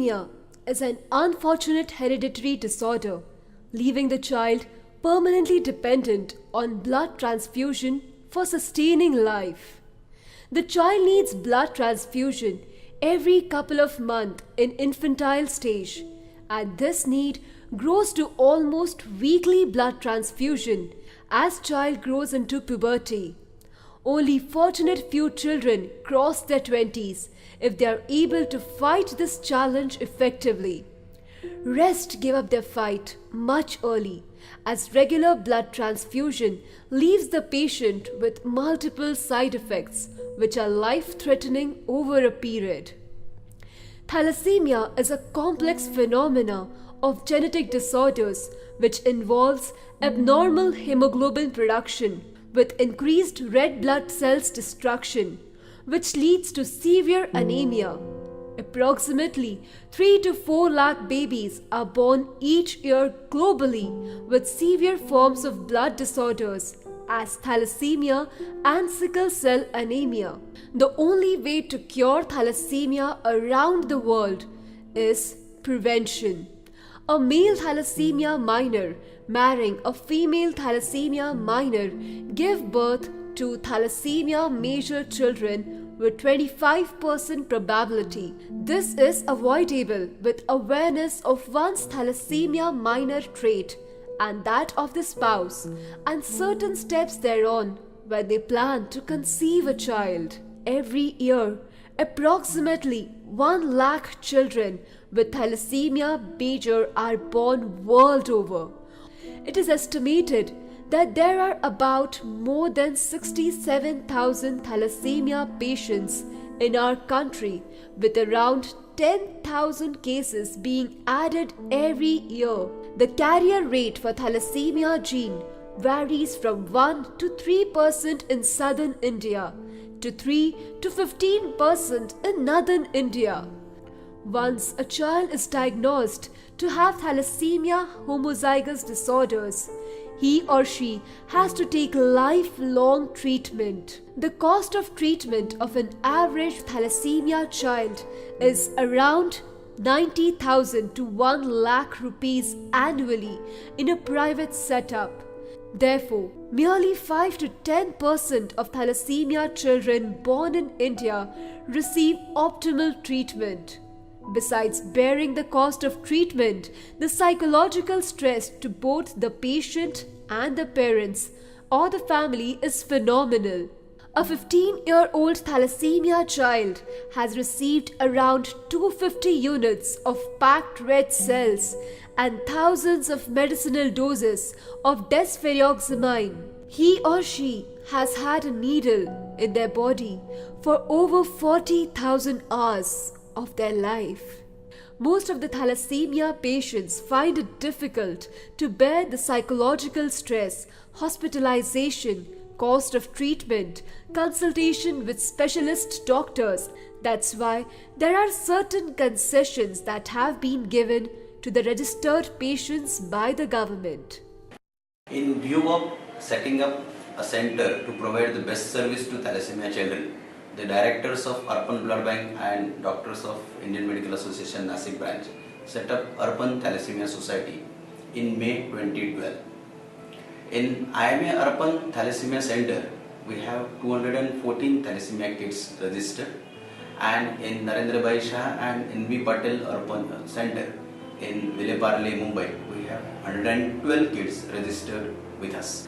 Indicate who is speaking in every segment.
Speaker 1: thalassemia is an unfortunate hereditary disorder, leaving the child permanently dependent on blood transfusion for sustaining life. The child needs blood transfusion every couple of months in infantile stage, and this need grows to almost weekly blood transfusion as child grows into puberty. Only fortunate few children cross their 20s if they are able to fight this challenge effectively. Rest give up their fight much early, as regular blood transfusion leaves the patient with multiple side effects which are life-threatening over a period. Thalassemia is a complex phenomena of genetic disorders which involves abnormal hemoglobin production with increased red blood cells destruction, which leads to severe anemia. Approximately 3 to 4 lakh babies are born each year globally with severe forms of blood disorders as thalassemia and sickle cell anemia. The only way to cure thalassemia around the world is prevention. A male thalassemia minor marrying a female thalassemia minor give birth to thalassemia major children with 25% probability. This is avoidable with awareness of one's thalassemia minor trait and that of the spouse, and certain steps thereon when they plan to conceive a child. Every year, approximately 1 lakh children with thalassemia major are born world over. It is estimated that there are about more than 67,000 thalassemia patients in our country, with around 10,000 cases being added every year. The carrier rate for thalassemia gene varies from 1 to 3% in southern India to 3 to 15% in northern India. Once a child is diagnosed to have thalassemia homozygous disorders, he or she has to take lifelong treatment. The cost of treatment of an average thalassemia child is around 90,000 to 1 lakh rupees annually in a private setup. Therefore, merely 5 to 10% of thalassemia children born in India receive optimal treatment. Besides bearing the cost of treatment, the psychological stress to both the patient and the parents or the family is phenomenal. A 15-year-old thalassemia child has received around 250 units of packed red cells and thousands of medicinal doses of desferrioxamine. He or she has had a needle in their body for over 40,000 hours of their life. Most of the thalassemia patients find it difficult to bear the psychological stress, hospitalization, cost of treatment, consultation with specialist doctors. That's why there are certain concessions that have been given to the registered patients by the government.
Speaker 2: In view of setting up a center to provide the best service to thalassemia children, the directors of Arpan Blood Bank and doctors of Indian Medical Association Nasik branch set up Arpan Thallasemia Society in May 2012. In IMA Arpan Thalassemia Center, we have 214 thalassemia kids registered, and in Narendra Bhai Shah and NB Patel Arpan Center in Vileparle, Mumbai, we have 112 kids registered with us.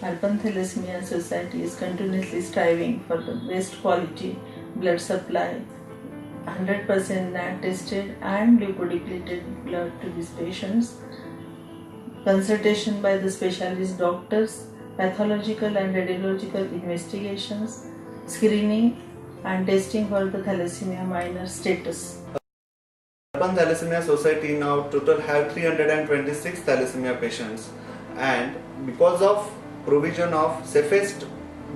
Speaker 3: Arpan Thalassemia Society is continuously striving for the best quality blood supply, 100% NAT tested and leukodepleted blood to these patients, consultation by the specialist doctors, pathological and radiological investigations, screening and testing for the thalassemia minor status.
Speaker 4: Arpan Thalassemia Society now total have 326 thalassemia patients, and because of provision of safest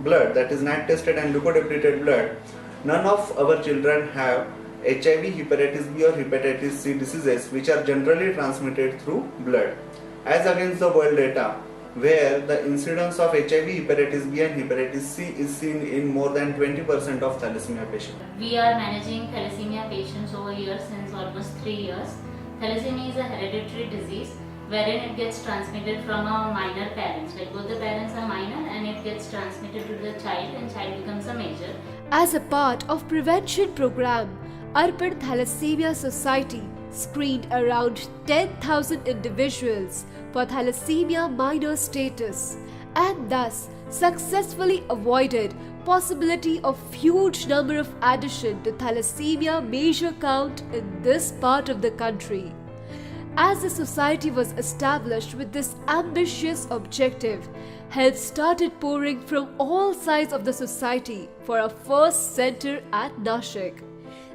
Speaker 4: blood, that is NAT tested and leukodepleted blood, none of our children have HIV, hepatitis B or hepatitis C diseases which are generally transmitted through blood. As against the world data, where the incidence of HIV, hepatitis B and hepatitis C is seen in more than 20% of thalassemia patients.
Speaker 5: We are managing thalassemia patients over here since almost 3 years. Thalassemia is a hereditary disease wherein it gets transmitted from our minor parents. Like both the parents are minor and it gets transmitted to the child and child becomes a major.
Speaker 1: As a part of prevention program, Arpan Thalassemia Society screened around 10,000 individuals for thalassemia minor status and thus successfully avoided possibility of huge number of addition to thalassemia major count in this part of the country. As the society was established with this ambitious objective, help started pouring from all sides of the society for our first center at Nashik.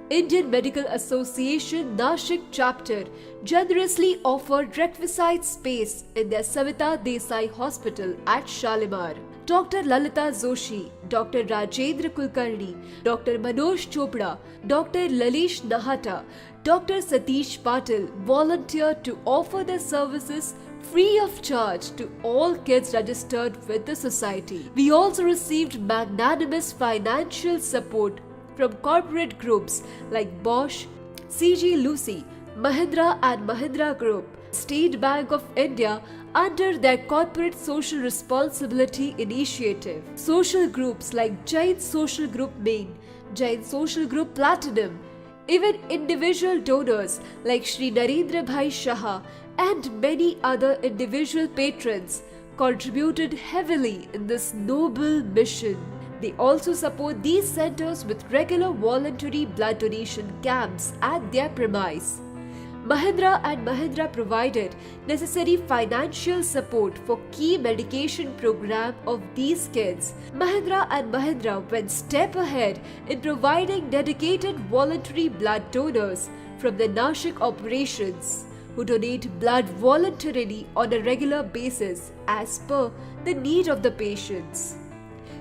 Speaker 1: Indian Medical Association Nashik chapter generously offered requisite space in their Savita Desai Hospital at Shalimar. Dr. Lalita Joshi, Dr. Rajendra Kulkarni, Dr. Manoj Chopra, Dr. Lalish Nahata, Dr. Satish Patil volunteered to offer their services free of charge to all kids registered with the society. We also received magnanimous financial support from corporate groups like Bosch, CG Lucy, Mahindra and Mahindra Group, State Bank of India under their corporate social responsibility initiative. Social groups like Jain Social Group Main, Jain Social Group Platinum, even individual donors like Shri Narendra Bhai Shah and many other individual patrons contributed heavily in this noble mission. They also support these centers with regular voluntary blood donation camps at their premise. Mahindra and Mahindra provided necessary financial support for key medication program of these kids. Mahindra and Mahindra went step ahead in providing dedicated voluntary blood donors from the Nashik operations who donate blood voluntarily on a regular basis as per the need of the patients.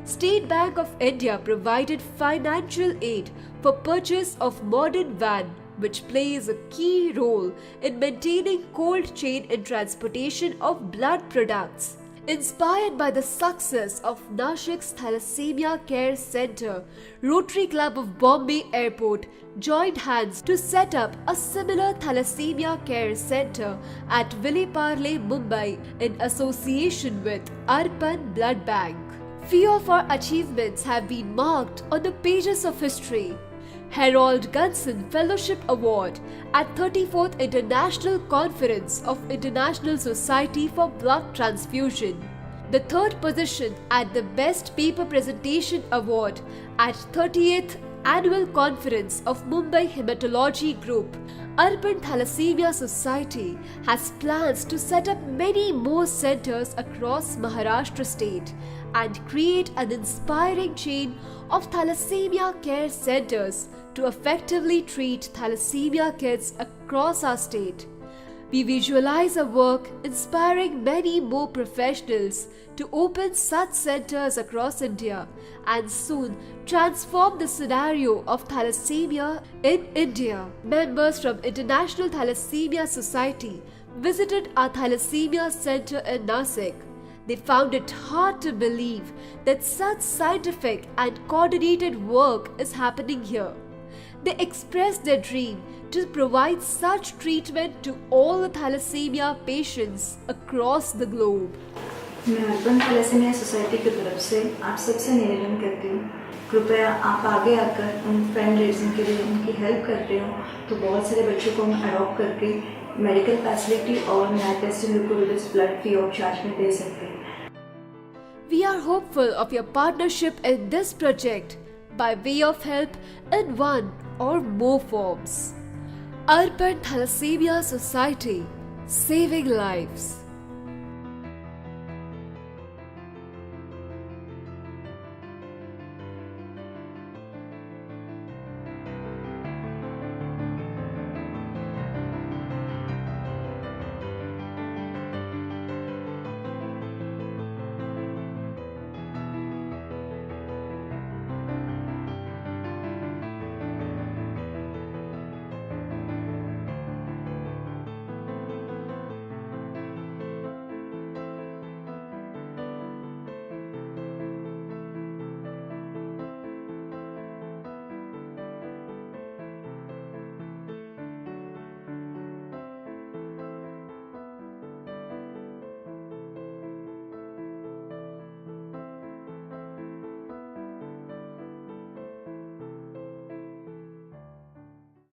Speaker 1: State Bank of India provided financial aid for purchase of modern van which plays a key role in maintaining cold chain in transportation of blood products. Inspired by the success of Nashik's Thalassemia Care Center, Rotary Club of Bombay Airport joined hands to set up a similar Thalassemia Care Center at Vileparle, Mumbai in association with Arpan Blood Bank. Few of our achievements have been marked on the pages of history. Harold Gunson Fellowship Award at 34th International Conference of International Society for Blood Transfusion. The third position at the Best Paper Presentation Award at 30th Annual Conference of Mumbai Hematology Group. Arpan Thalassemia Society has plans to set up many more centers across Maharashtra state and create an inspiring chain of thalassemia care centers to effectively treat thalassemia kids across our state. We visualize our work inspiring many more professionals to open such centers across India and soon transform the scenario of thalassemia in India. Members from International Thalassemia Society visited our Thalassemia Center in Nashik. They found it hard to believe that such scientific and coordinated work is happening here. They expressed their dream to provide such treatment to all the thalassemia patients across the globe.
Speaker 6: मैं अर्पण thalassaemia society की तरफ से आप सबसे निवेदन करती हूँ, कृपया आप आगे आकर उन फंड रेजिंग के लिए उनकी हेल्प करते हो तो बहुत सारे बच्चों को हम अडॉप्ट करके मेडिकल फैसिलिटी और नया टेस्ट ल्यूकोरिडस ब्लड फ्री ऑफ चार्ज में दे सकते हैं.
Speaker 1: We are hopeful of your partnership in this project by way of help in one or more forms. Arpan Thalassemia Society, saving lives.